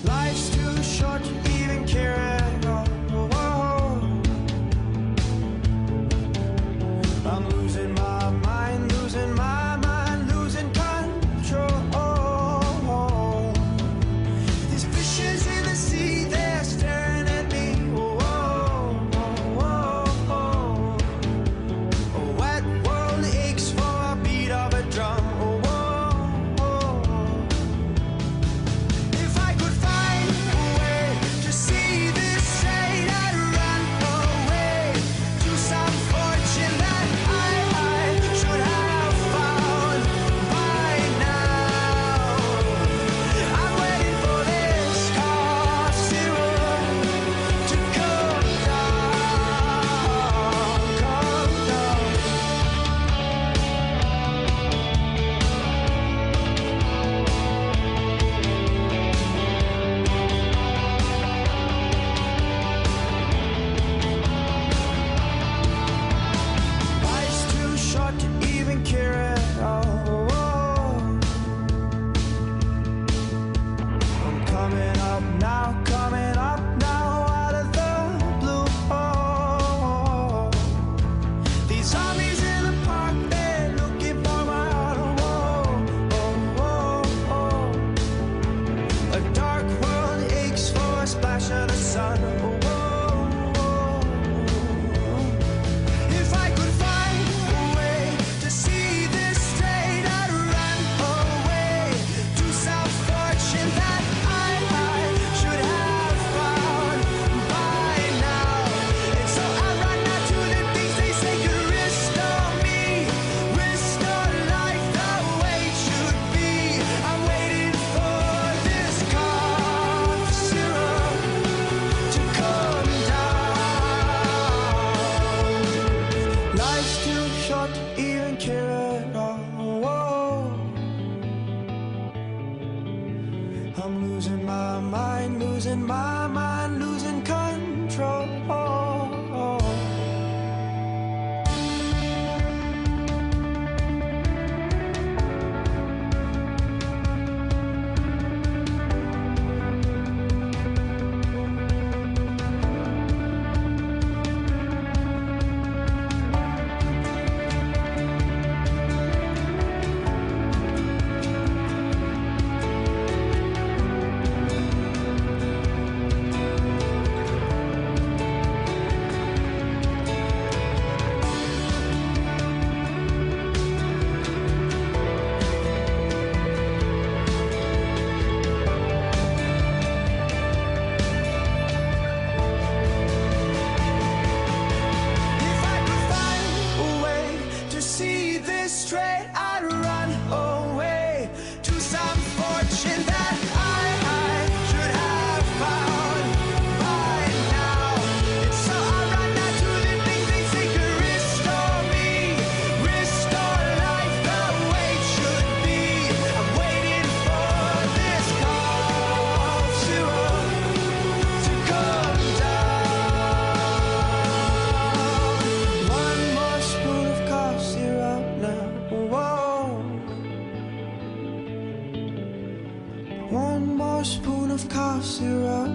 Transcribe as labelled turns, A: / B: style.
A: Life's too short to even care at all. I'm losing my mind, losing my mind, losing control. These fishes in the sea, they're staring at me. A wet world aches for a beat of a drum. If I could find a way to see this straight, I'd run away to some fortune that I should have found by now. I'm waiting for this cough syrup to come down, come down. Life's too short to even care at all. I'm coming up now out of the blue. These zombies in the park, they're looking for my heart. A dark world aches for a splash of the sun. If I could find a way to see this straight, I'd run away to some fortune that I should have found by now. And so I run out to the things they say could restore me, restore life the way it should be. I'm waiting for this cough syrup to come down. Life's too short to even care at all. I'm losing my mind, losing my mind, losing control. If I could find a way to see this straight, I'd run away to some fortune that I should have found by now. And so I run out to the things they say could restore me, restore life the way it should be. I'm waiting for this cough syrup to come down. One more spoon of cough syrup now. One more spoon of cough syrup